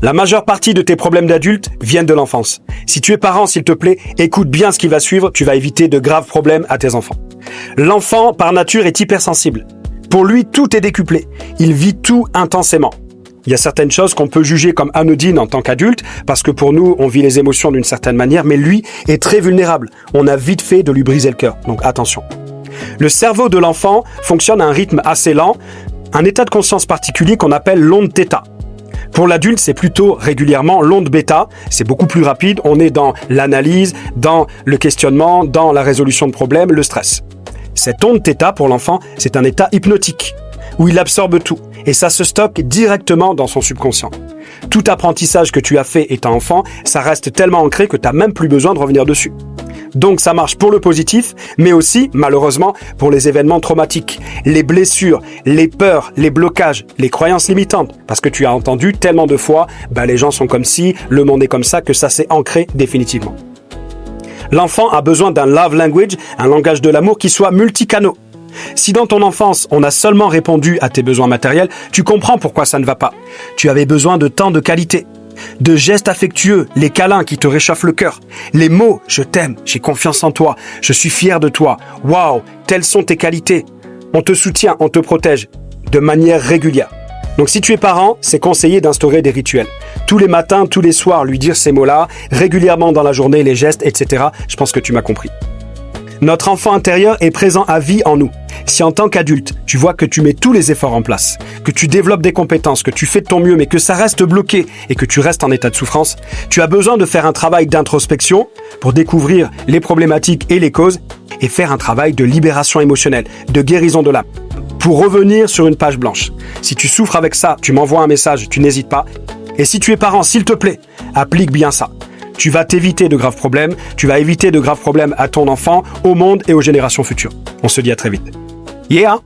La majeure partie de tes problèmes d'adulte viennent de l'enfance. Si tu es parent, s'il te plaît, écoute bien ce qui va suivre, tu vas éviter de graves problèmes à tes enfants. L'enfant, par nature, est hypersensible. Pour lui, tout est décuplé. Il vit tout intensément. Il y a certaines choses qu'on peut juger comme anodines en tant qu'adulte, parce que pour nous, on vit les émotions d'une certaine manière, mais lui est très vulnérable. On a vite fait de lui briser le cœur, donc attention. Le cerveau de l'enfant fonctionne à un rythme assez lent, un état de conscience particulier qu'on appelle l'onde θ. Pour l'adulte, c'est plutôt régulièrement l'onde bêta, c'est beaucoup plus rapide, on est dans l'analyse, dans le questionnement, dans la résolution de problèmes, le stress. Cette onde θ, pour l'enfant, c'est un état hypnotique, où il absorbe tout, et ça se stocke directement dans son subconscient. Tout apprentissage que tu as fait étant enfant, ça reste tellement ancré que tu n'as même plus besoin de revenir dessus. Donc ça marche pour le positif, mais aussi, malheureusement, pour les événements traumatiques, les blessures, les peurs, les blocages, les croyances limitantes. Parce que tu as entendu tellement de fois, les gens sont comme ci, le monde est comme ça, que ça s'est ancré définitivement. L'enfant a besoin d'un love language, un langage de l'amour qui soit multicanaux. Si dans ton enfance, on a seulement répondu à tes besoins matériels, tu comprends pourquoi ça ne va pas. Tu avais besoin de temps de qualité. De gestes affectueux, les câlins qui te réchauffent le cœur, les mots « je t'aime »,« j'ai confiance en toi »,« je suis fier de toi »,« waouh, telles sont tes qualités ». On te soutient, on te protège de manière régulière. Donc si tu es parent, c'est conseillé d'instaurer des rituels. Tous les matins, tous les soirs, lui dire ces mots-là, régulièrement dans la journée, les gestes, etc. Je pense que tu m'as compris. Notre enfant intérieur est présent à vie en nous. Si en tant qu'adulte, tu vois que tu mets tous les efforts en place, que tu développes des compétences, que tu fais de ton mieux, mais que ça reste bloqué et que tu restes en état de souffrance, tu as besoin de faire un travail d'introspection pour découvrir les problématiques et les causes et faire un travail de libération émotionnelle, de guérison de l'âme, pour revenir sur une page blanche. Si tu souffres avec ça, tu m'envoies un message, tu n'hésites pas. Et si tu es parent, s'il te plaît, applique bien ça. Tu vas t'éviter de graves problèmes, tu vas éviter de graves problèmes à ton enfant, au monde et aux générations futures. On se dit à très vite. Yeah!